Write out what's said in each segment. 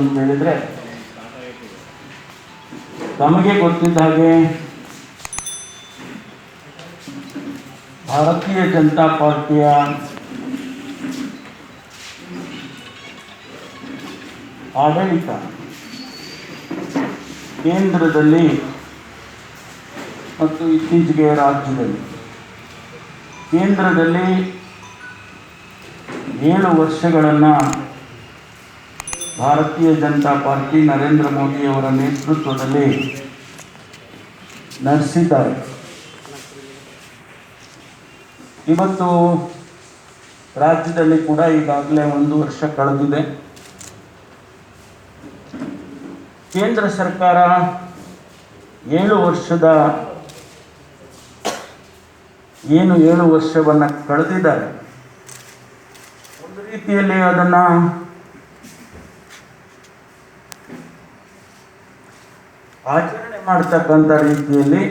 ಅಂತ ಹೇಳಿದರೆ, ತಮಗೆ ಗೊತ್ತಿದ್ದ ಹಾಗೆ ಭಾರತೀಯ ಜನತಾ ಪಾರ್ಟಿಯ ಆಡಳಿತ ಕೇಂದ್ರದಲ್ಲಿ ಮತ್ತು ಇತ್ತೀಚೆಗೆ ರಾಜ್ಯದಲ್ಲಿ, ಕೇಂದ್ರದಲ್ಲಿ 7 ವರ್ಷಗಳನ್ನು ಭಾರತೀಯ ಜನತಾ ಪಾರ್ಟಿ ನರೇಂದ್ರ ಮೋದಿಯವರ ನೇತೃತ್ವದಲ್ಲಿ ನಡೆಸಿದ್ದಾರೆ. ಇವತ್ತು ರಾಜ್ಯದಲ್ಲಿ ಕೂಡ ಈಗಾಗಲೇ 1 ವರ್ಷ ಕಳೆದಿದೆ. ಕೇಂದ್ರ ಸರ್ಕಾರ 7 ವರ್ಷದ ಏನು 7 ವರ್ಷವನ್ನು ಕಳೆದಿದ್ದಾರೆ, ಒಂದು ರೀತಿಯಲ್ಲಿ ಅದನ್ನು ಆಚರಣೆ ಮಾಡ್ತಕ್ಕಂಥ ರೀತಿಯಲ್ಲಿ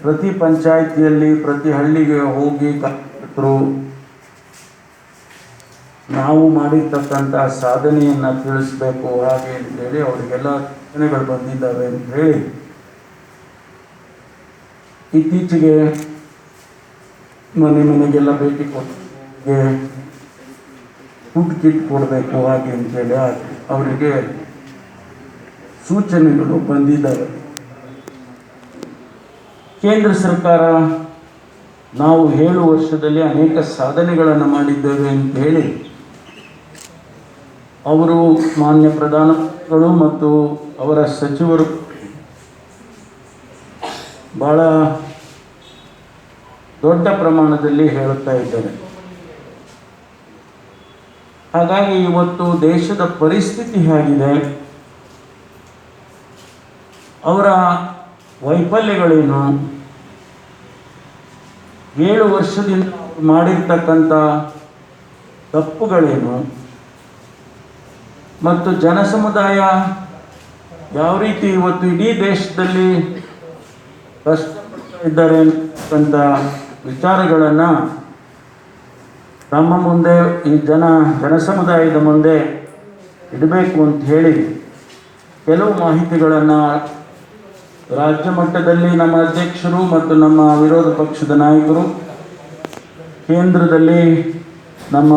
ಪ್ರತಿ ಪಂಚಾಯಿತಿಯಲ್ಲಿ, ಪ್ರತಿ ಹಳ್ಳಿಗೆ ಹೋಗಿ ಕಾರ್ಯಕರ್ತರು ನಾವು ಮಾಡಿರ್ತಕ್ಕಂಥ ಸಾಧನೆಯನ್ನು ತಿಳಿಸ್ಬೇಕು ಹಾಗೆ ಅಂತೇಳಿ ಅವರಿಗೆಲ್ಲ ಯೋಜನೆಗಳು ಬಂದಿದ್ದಾವೆ ಅಂತ ಹೇಳಿ ಇತ್ತೀಚೆಗೆ ಮನೆ ಮನೆಗೆಲ್ಲ ಭೇಟಿ ಕೊಟ್ಟಿಗೆ ಫುಡ್ ಕಿಟ್ ಕೊಡಬೇಕು ಹಾಗೆ ಅಂತೇಳಿ ಅವರಿಗೆ ಸೂಚನೆಗಳು ಬಂದಿದ್ದಾವೆ. ಕೇಂದ್ರ ಸರ್ಕಾರ ನಾವು 7 ವರ್ಷದಲ್ಲಿ ಅನೇಕ ಸಾಧನೆಗಳನ್ನು ಮಾಡಿದ್ದೇವೆ ಅಂತ ಹೇಳಿ ಅವರು ಮಾನ್ಯ ಪ್ರಧಾನಿಗಳು ಮತ್ತು ಅವರ ಸಚಿವರು ಬಹಳ ದೊಡ್ಡ ಪ್ರಮಾಣದಲ್ಲಿ ಹೇಳುತ್ತಾ ಇದ್ದಾರೆ. ಹಾಗಾಗಿ ಇವತ್ತು ದೇಶದ ಪರಿಸ್ಥಿತಿ ಹೇಗಿದೆ, ಅವರ ವೈಫಲ್ಯಗಳೇನು, 7 ವರ್ಷದಿಂದ ಮಾಡಿರ್ತಕ್ಕಂಥ ತಪ್ಪುಗಳೇನು ಮತ್ತು ಜನಸಮುದಾಯ ಯಾವ ರೀತಿ ಇವತ್ತು ಇಡೀ ದೇಶದಲ್ಲಿ ಕಷ್ಟಪಡ್ತಾ ಇದ್ದಾರೆ ಅಂತಕ್ಕಂಥ ವಿಚಾರಗಳನ್ನು ನಮ್ಮ ಮುಂದೆ ಈ ಜನಸಮುದಾಯದ ಮುಂದೆ ಇಡಬೇಕು ಅಂತ ಹೇಳಿ ಕೆಲವು ಮಾಹಿತಿಗಳನ್ನು ರಾಜ್ಯ ಮಟ್ಟದಲ್ಲಿ ನಮ್ಮ ಅಧ್ಯಕ್ಷರು ಮತ್ತು ನಮ್ಮ ವಿರೋಧ ಪಕ್ಷದ ನಾಯಕರು, ಕೇಂದ್ರದಲ್ಲಿ ನಮ್ಮ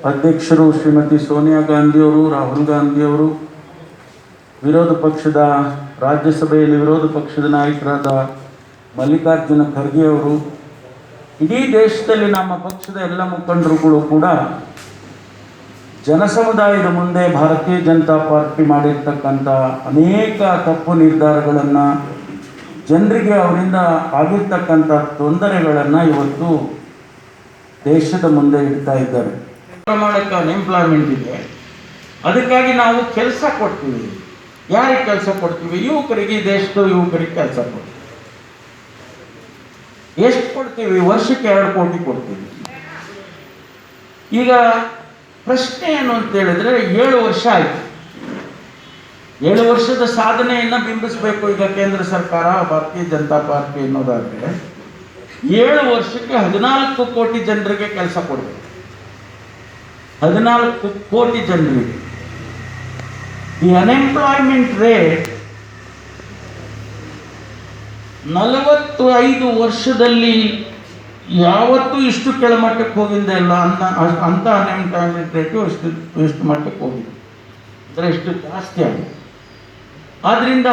ಅಧ್ಯಕ್ಷರು ಶ್ರೀಮತಿ ಸೋನಿಯಾ ಗಾಂಧಿಯವರು, ರಾಹುಲ್ ಗಾಂಧಿಯವರು, ವಿರೋಧ ಪಕ್ಷದ ರಾಜ್ಯಸಭೆಯಲ್ಲಿ ವಿರೋಧ ಪಕ್ಷದ ನಾಯಕರಾದ ಮಲ್ಲಿಕಾರ್ಜುನ ಖರ್ಗೆ ಅವರು, ಇಡೀ ದೇಶದಲ್ಲಿ ನಮ್ಮ ಪಕ್ಷದ ಎಲ್ಲ ಮುಖಂಡರುಗಳು ಕೂಡ ಜನಸಮುದಾಯದ ಮುಂದೆ ಭಾರತೀಯ ಜನತಾ ಪಾರ್ಟಿ ಮಾಡಿರ್ತಕ್ಕಂಥ ಅನೇಕ ತಪ್ಪು ನಿರ್ಧಾರಗಳನ್ನು, ಜನರಿಗೆ ಅವರಿಂದ ಆಗಿರ್ತಕ್ಕಂಥ ತೊಂದರೆಗಳನ್ನು ಇವತ್ತು ದೇಶದ ಮುಂದೆ ಇಡ್ತಾ ಇದ್ದಾರೆ. ಪ್ರಮಾಣಕ್ಕೆ ಅನ್ಎಂಪ್ಲಾಯ್ಮೆಂಟ್ ಇದೆ, ಅದಕ್ಕಾಗಿ ನಾವು ಕೆಲಸ ಕೊಡ್ತೀವಿ. ಯಾರಿಗೆ ಕೆಲಸ ಕೊಡ್ತೀವಿ? ಯುವಕರಿಗೆ, ದೇಶದ ಯುವಕರಿಗೆ ಕೆಲಸ ಕೊಡ್ತೀವಿ. ಎಷ್ಟು ಕೊಡ್ತೀವಿ? ವರ್ಷಕ್ಕೆ 2 ಕೋಟಿ ಕೊಡ್ತೀವಿ. ಈಗ ಪ್ರಶ್ನೆ ಏನು ಅಂತ ಹೇಳಿದ್ರೆ, 7 ವರ್ಷ ಆಯಿತು, 7 ವರ್ಷದ ಸಾಧನೆಯನ್ನು ಬಿಂಬಿಸಬೇಕು ಈಗ ಕೇಂದ್ರ ಸರ್ಕಾರ, ಭಾರತೀಯ ಜನತಾ ಪಾರ್ಟಿ ಅನ್ನೋದಾದರೆ 7 ವರ್ಷಕ್ಕೆ 14 ಕೋಟಿ ಜನರಿಗೆ ಕೆಲಸ ಕೊಡಬೇಕು. 14 ಕೋಟಿ ಜನರಿಗೆ. ದಿ ಅನ್ಎಂಪ್ಲಾಯ್ಮೆಂಟ್ ರೇಟ್ 45 ವರ್ಷದಲ್ಲಿ ಯಾವತ್ತೂ ಇಷ್ಟು ಕೆಳಮಟ್ಟಕ್ಕೆ ಹೋಗಿದ್ದೇ ಇಲ್ಲ. ಅಂಥ ಅನ್ಎಂಪ್ಲಾಯ್ಮೆಂಟ್ ರೇಟು ಎಷ್ಟು ಮಟ್ಟಕ್ಕೆ ಹೋಗಿದೆ ಅಂದರೆ ಎಷ್ಟು ಜಾಸ್ತಿ ಆಗಿದೆ. ಆದ್ದರಿಂದ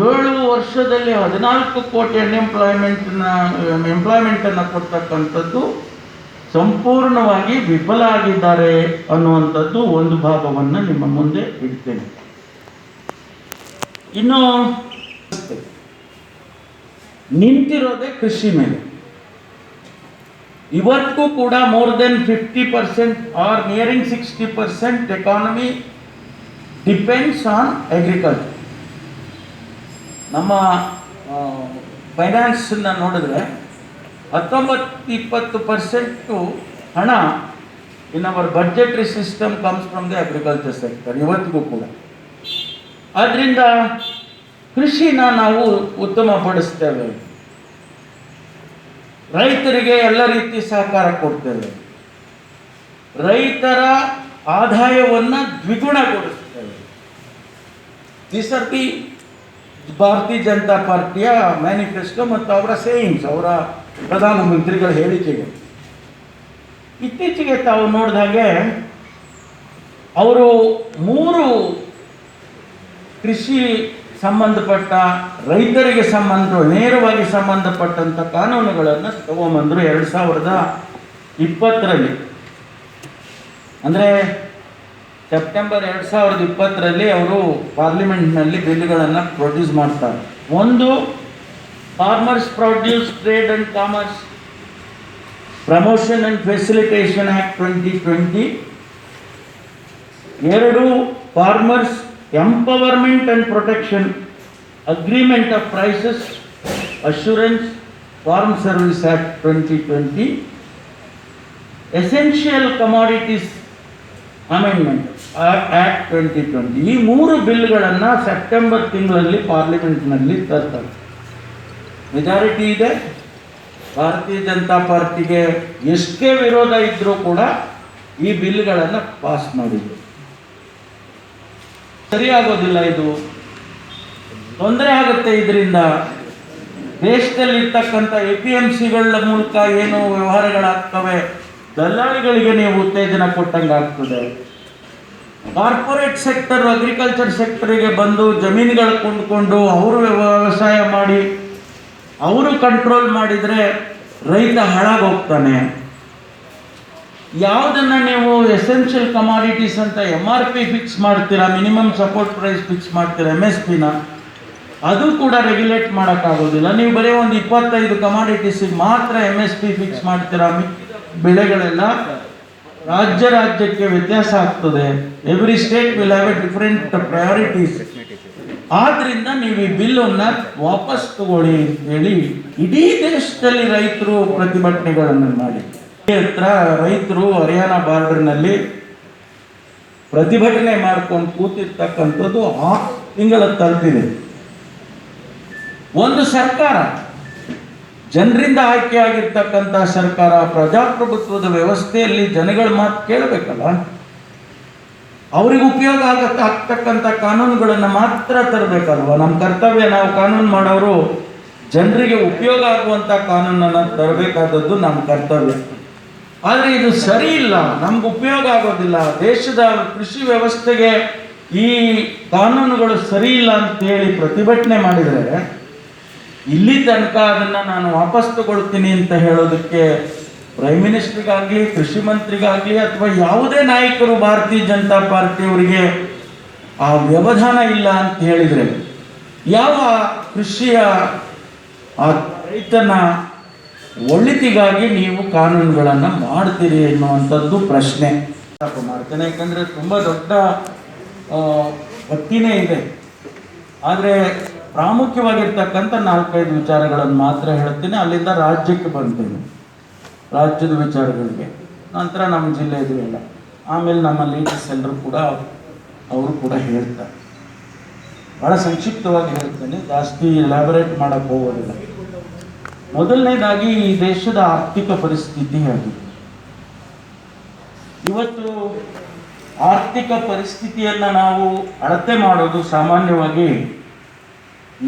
7 ವರ್ಷದಲ್ಲಿ 14 ಕೋಟಿ ಎಂಪ್ಲಾಯ್ಮೆಂಟನ್ನು ಕೊಡ್ತಕ್ಕಂಥದ್ದು ಸಂಪೂರ್ಣವಾಗಿ ವಿಫಲ ಆಗಿದ್ದಾರೆ ಅನ್ನುವಂಥದ್ದು ಒಂದು ಭಾಗವನ್ನು ನಿಮ್ಮ ಮುಂದೆ ಇಡ್ತೇನೆ. ಇನ್ನು ನಿಂತಿರೋದೇ ಕೃಷಿ ಮೇಲೆ. ಇವತ್ತು ಕೂಡ more than 50% or nearing 60% economy depends on agriculture. ನಮ್ಮ ಫೈನಾನ್ಸನ್ನು ನೋಡಿದ್ರೆ 19-20% ಹಣ in our budgetary system comes from the agriculture sector ಇವತ್ತಿಗೂ ಕೂಡ. ಆದ್ದರಿಂದ ಕೃಷಿನ ನಾವು ಉತ್ತಮಪಡಿಸ್ತೇವೆ, ರೈತರಿಗೆ ಎಲ್ಲ ರೀತಿ ಸಹಕಾರ ಕೊಡ್ತೇವೆ. ರೈತರ ಆದಾಯವನ್ನು ದ್ವಿಗುಣಗೊಳಿಸ್ತೇವೆ. ದಿಸ್ ಆರ್ ದಿ ಭಾರತೀಯ ಜನತಾ ಪಾರ್ಟಿಯ ಮ್ಯಾನಿಫೆಸ್ಟೋ ಮತ್ತು ಅವರ ಸೇಯಿಂಗ್ಸ್, ಅವರ ಪ್ರಧಾನಮಂತ್ರಿಗಳ ಹೇಳಿಕೆಗಳು. ಇತ್ತೀಚೆಗೆ ತಾವು ನೋಡಿದ ಹಾಗೆ ಅವರು 3 ಕೃಷಿ ಸಂಬಂಧಪಟ್ಟ, ರೈತರಿಗೆ ನೇರವಾಗಿ ಸಂಬಂಧಪಟ್ಟಂಥ ಕಾನೂನುಗಳನ್ನು ತಗೊಂಬಂದರು 2020ರಲ್ಲಿ. ಅಂದರೆ ಸೆಪ್ಟೆಂಬರ್ 2020ರಲ್ಲಿ ಅವರು ಪಾರ್ಲಿಮೆಂಟ್ನಲ್ಲಿ ಬಿಲ್ಗಳನ್ನು ಪ್ರೊಡ್ಯೂಸ್ ಮಾಡ್ತಾರೆ. ಒಂದು, farmers produce trade and commerce promotion and facilitation act 2020. 2, farmers empowerment and protection agreement of prices assurance farm service act 2020. Essential commodities amendment act 2020. ಈ 3 ಬಿಲ್ಗಳನ್ನು ಸೆಪ್ಟೆಂಬರ್ ತಿಂಗಳಲ್ಲಿ ಪಾರ್ಲಿಮೆಂಟ್ನಲ್ಲಿ ತರ್ತಾರೆ. ಮೆಜಾರಿಟಿ ಇದೆ. ಭಾರತೀಯ ಜನತಾ ಪಾರ್ಟಿಗೆ ಎಷ್ಟೇ ವಿರೋಧ ಇದ್ದರೂ ಕೂಡ ಈ ಬಿಲ್ಗಳನ್ನು ಪಾಸ್ ಮಾಡಿದ್ರು. ಸರಿಯಾಗೋದಿಲ್ಲ, ಇದು ತೊಂದರೆ ಆಗುತ್ತೆ. ಇದರಿಂದ ದೇಶದಲ್ಲಿರ್ತಕ್ಕಂಥ APMCಗಳ ಮೂಲಕ ಏನು ವ್ಯವಹಾರಗಳಾಗ್ತವೆ, ದಲ್ಲಾಳಿಗಳಿಗೆ ನೀವು ಉತ್ತೇಜನ ಕೊಟ್ಟಂಗೆ ಆಗ್ತದೆ. ಕಾರ್ಪೊರೇಟ್ ಸೆಕ್ಟರ್, ಅಗ್ರಿಕಲ್ಚರ್ ಸೆಕ್ಟರಿಗೆ ಬಂದು ಜಮೀನುಗಳು ಕೊಂಡುಕೊಂಡು ಅವರು ವ್ಯವಸಾಯ ಮಾಡಿ ಅವರು ಕಂಟ್ರೋಲ್ ಮಾಡಿದರೆ ರೈತ ಹಾಳಾಗೋಗ್ತಾನೆ. ಯಾವುದನ್ನು ನೀವು ಎಸೆನ್ಷಿಯಲ್ ಕಮಾಡಿಟೀಸ್ ಅಂತ MRP ಫಿಕ್ಸ್ ಮಾಡ್ತೀರಾ, ಮಿನಿಮಮ್ ಸಪೋರ್ಟ್ ಪ್ರೈಸ್ ಫಿಕ್ಸ್ ಮಾಡ್ತೀರಾ, MSPನ, ಅದು ಕೂಡ ರೆಗ್ಯುಲೇಟ್ ಮಾಡೋಕ್ಕಾಗೋದಿಲ್ಲ. ನೀವು ಬರೀ ಒಂದು 25 ಕಮಾಡಿಟೀಸಿಗೆ ಮಾತ್ರ MSP ಫಿಕ್ಸ್ ಮಾಡ್ತೀರಾ. ಬೆಳೆಗಳೆಲ್ಲ ರಾಜ್ಯಕ್ಕೆ ವ್ಯತ್ಯಾಸ ಆಗ್ತದೆ. Every state will have A different priorities. ಆದ್ದರಿಂದ ನೀವು ಈ ಬಿಲ್ಲನ್ನು ವಾಪಸ್ ತಗೊಳ್ಳಿ ಹೇಳಿ ಇಡೀ ದೇಶದಲ್ಲಿ ರೈತರು ಪ್ರತಿಭಟನೆಗಳನ್ನು ಮಾಡಿ ರೈತರು ಹರಿಯಾಣ ಬಾರ್ಡರ್ನಲ್ಲಿ ಪ್ರತಿಭಟನೆ ಮಾಡ್ಕೊಂಡು ಕೂತಿರ್ತಕ್ಕಂಥದ್ದು 6 ತಿಂಗಳ ತಲುಪಿದೆ. ಒಂದು ಸರ್ಕಾರ, ಜನರಿಂದ ಆಯ್ಕೆಯಾಗಿರ್ತಕ್ಕಂಥ ಸರ್ಕಾರ, ಪ್ರಜಾಪ್ರಭುತ್ವದ ವ್ಯವಸ್ಥೆಯಲ್ಲಿ ಜನಗಳ ಮಾತು ಕೇಳಬೇಕಲ್ಲ. ಅವ್ರಿಗೆ ಉಪಯೋಗ ಆಗ್ತಕ್ಕಂಥ ಕಾನೂನುಗಳನ್ನು ಮಾತ್ರ ತರಬೇಕಲ್ವ. ನಮ್ಮ ಕರ್ತವ್ಯ, ನಾವು ಕಾನೂನು ಮಾಡೋರು ಜನರಿಗೆ ಉಪಯೋಗ ಆಗುವಂಥ ಕಾನೂನನ್ನು ತರಬೇಕಾದದ್ದು ನಮ್ಮ ಕರ್ತವ್ಯ. ಆದರೆ ಇದು ಸರಿ ಇಲ್ಲ, ನಮ್ಗೆ ಉಪಯೋಗ ಆಗೋದಿಲ್ಲ, ದೇಶದ ಕೃಷಿ ವ್ಯವಸ್ಥೆಗೆ ಈ ಕಾನೂನುಗಳು ಸರಿ ಇಲ್ಲ ಅಂತೇಳಿ ಪ್ರತಿಭಟನೆ ಮಾಡಿದರೆ ಇಲ್ಲಿ ತನಕ ಅದನ್ನು ನಾನು ವಾಪಸ್ ತಗೊಳ್ತೀನಿ ಅಂತ ಹೇಳೋದಕ್ಕೆ ಪ್ರೈಮ್ ಮಿನಿಸ್ಟ್ರಿಗಾಗಲಿ, ಕೃಷಿ ಮಂತ್ರಿಗಾಗಲಿ ಅಥವಾ ಯಾವುದೇ ನಾಯಕರು ಭಾರತೀಯ ಜನತಾ ಪಾರ್ಟಿಯವರಿಗೆ ಆ ವ್ಯವಧಾನ ಇಲ್ಲ ಅಂತ ಹೇಳಿದರೆ ಯಾವ ಕೃಷಿಯ ಆ ರೈತನ ಒಳಿತಿಗಾಗಿ ನೀವು ಕಾನೂನುಗಳನ್ನು ಮಾಡ್ತೀರಿ ಎನ್ನುವಂಥದ್ದು ಪ್ರಶ್ನೆ ಮಾಡ್ತೇನೆ. ಯಾಕಂದರೆ ತುಂಬ ದೊಡ್ಡ ಪಟ್ಟಿನೇ ಇದೆ. ಆದರೆ ಪ್ರಾಮುಖ್ಯವಾಗಿರ್ತಕ್ಕಂಥ 4-5 ವಿಚಾರಗಳನ್ನು ಮಾತ್ರ ಹೇಳ್ತೀನಿ. ಅಲ್ಲಿಂದ ರಾಜ್ಯಕ್ಕೆ ಬರ್ತೀನಿ, ರಾಜ್ಯದ ವಿಚಾರಗಳಿಗೆ, ನಂತರ ನಮ್ಮ ಜಿಲ್ಲೆಯದು ಎಲ್ಲ, ಆಮೇಲೆ ನಮ್ಮ ಲೀಡರ್ಸ್ ಎಲ್ಲರೂ ಕೂಡ ಅವರು ಕೂಡ ಹೇಳ್ತಾರೆ. ಭಾಳ ಸಂಕ್ಷಿಪ್ತವಾಗಿ ಹೇಳ್ತೇನೆ, ಜಾಸ್ತಿ ಎಲಾಬರೇಟ್ ಮಾಡೋಕ್ಕೆ ಹೋಗೋದಿಲ್ಲ. ಮೊದಲನೇದಾಗಿ ಈ ದೇಶದ ಆರ್ಥಿಕ ಪರಿಸ್ಥಿತಿ ಆಗಿದೆ. ಇವತ್ತು ಆರ್ಥಿಕ ಪರಿಸ್ಥಿತಿಯನ್ನು ನಾವು ಅಳತೆ ಮಾಡೋದು ಸಾಮಾನ್ಯವಾಗಿ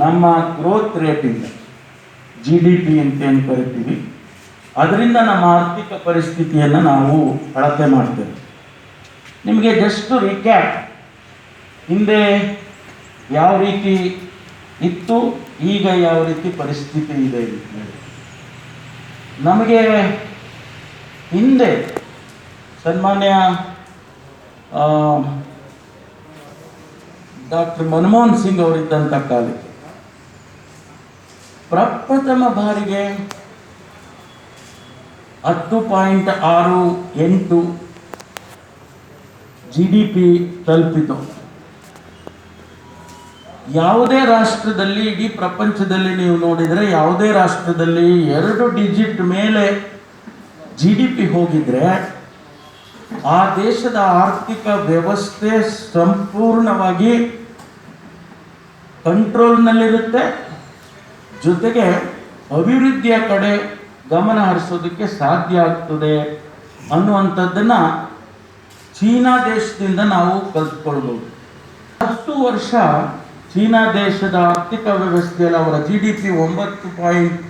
ನಮ್ಮ ಗ್ರೋತ್ ರೇಟಿಂದ, GDP ಅಂತ ಏನು ಕರಿತೀವಿ, ಅದರಿಂದ ನಮ್ಮ ಆರ್ಥಿಕ ಪರಿಸ್ಥಿತಿಯನ್ನು ನಾವು ಅಳತೆ ಮಾಡ್ತೇವೆ. ನಿಮಗೆ ಜಸ್ಟ್ ರಿಕ್ಯಾಪ್, ಹಿಂದೆ ಯಾವ ರೀತಿ ಇತ್ತು, ಈಗ ಯಾವ ರೀತಿ ಪರಿಸ್ಥಿತಿ ಇದೆ ಅಂತ ಹೇಳಿ. ನಮಗೆ ಹಿಂದೆ ಸನ್ಮಾನ್ಯ ಡಾಕ್ಟರ್ ಮನಮೋಹನ್ ಸಿಂಗ್ ಅವರಿದ್ದಂಥ ಕಾಲಕ್ಕೆ ಪ್ರಪ್ರಥಮ ಬಾರಿಗೆ 10.68 GDP ತಲುಪಿತು. ಯಾವುದೇ ರಾಷ್ಟ್ರದಲ್ಲಿ, ಇಡೀ ಪ್ರಪಂಚದಲ್ಲಿ ನೀವು ನೋಡಿದರೆ ಯಾವುದೇ ರಾಷ್ಟ್ರದಲ್ಲಿ 2 ಡಿಜಿಟ್ ಮೇಲೆ GDP ಹೋಗಿದ್ರೆ ಆ ದೇಶದ ಆರ್ಥಿಕ ವ್ಯವಸ್ಥೆ ಸಂಪೂರ್ಣವಾಗಿ ಕಂಟ್ರೋಲ್ನಲ್ಲಿರುತ್ತೆ. ಜೊತೆಗೆ ಅಭಿವೃದ್ಧಿಯ ಕಡೆ ಗಮನ ಹರಿಸೋದಕ್ಕೆ ಸಾಧ್ಯ ಆಗ್ತದೆ ಅನ್ನುವಂಥದ್ದನ್ನು ಚೀನಾ ದೇಶದಿಂದ ನಾವು ಕಲ್ತ್ಕೊಳ್ಬೋದು. 10 ವರ್ಷ ಚೀನಾ ದೇಶದ ಆರ್ಥಿಕ ವ್ಯವಸ್ಥೆಯಲ್ಲಿ ಅವರ GDP 9 ಪಾಯಿಂಟ್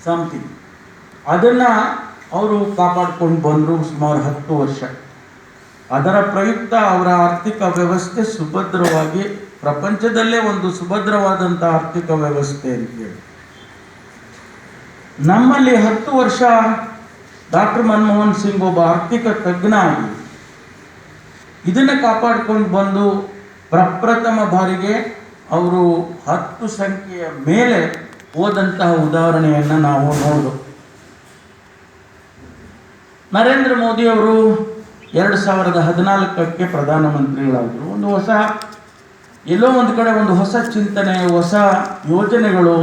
ಸಮಥಿಂಗ್, ಅದನ್ನು ಅವರು ಕಾಪಾಡ್ಕೊಂಡು ಬಂದರು ಸುಮಾರು 10 ವರ್ಷ. ಅದರ ಪ್ರಯುಕ್ತ ಅವರ ಆರ್ಥಿಕ ವ್ಯವಸ್ಥೆ ಸುಭದ್ರವಾಗಿ, ಪ್ರಪಂಚದಲ್ಲೇ ಒಂದು ಸುಭದ್ರವಾದಂಥ ಆರ್ಥಿಕ ವ್ಯವಸ್ಥೆ ಅಂತೇಳಿ. ನಮ್ಮಲ್ಲಿ 10 ವರ್ಷ ಡಾಕ್ಟರ್ ಮನಮೋಹನ್ ಸಿಂಗ್ ಒಬ್ಬ ಆರ್ಥಿಕ ತಜ್ಞ ಆಗಿ ಇದನ್ನು ಕಾಪಾಡ್ಕೊಂಡು ಬಂದು ಪ್ರಪ್ರಥಮ ಬಾರಿಗೆ ಅವರು 10 ಸಂಖ್ಯೆಯ ಮೇಲೆ ಹೋದಂತಹ ಉದಾಹರಣೆಯನ್ನು ನಾವು ನೋಡಿದೆವು. ನರೇಂದ್ರ ಮೋದಿ ಅವರು 2014ಕ್ಕೆ ಪ್ರಧಾನಮಂತ್ರಿಗಳಾದರು. ಒಂದು ಹೊಸ, ಎಲ್ಲೋ ಒಂದು ಕಡೆ ಒಂದು ಹೊಸ ಚಿಂತನೆ, ಹೊಸ ಯೋಚನೆಗಳು,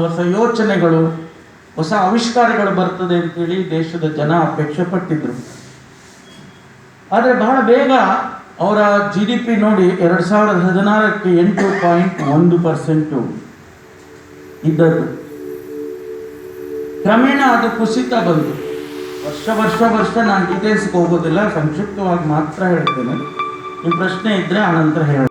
ಹೊಸ ಆವಿಷ್ಕಾರಗಳು ಬರ್ತದೆ ಅಂತೇಳಿ ದೇಶದ ಜನ ಅಪೇಕ್ಷೆ ಪಟ್ಟಿದ್ರು. ಆದರೆ ಬಹಳ ಬೇಗ ಅವರ GDP ನೋಡಿ 2016ಕ್ಕೆ 8.1% ಇದ್ದದ್ದು ಕ್ರಮೇಣ ಅದು ಕುಸಿತ ಬಂತು. ವರ್ಷ ನಾನು ಡೀಟೇಲ್ಸ್ಗೆ ಹೋಗೋದಿಲ್ಲ, ಸಂಕ್ಷಿಪ್ತವಾಗಿ ಮಾತ್ರ ಹೇಳ್ತೇನೆ. ನಿಮ್ಮ ಪ್ರಶ್ನೆ ಇದ್ದರೆ ಆನಂತರ ಹೇಳಿ.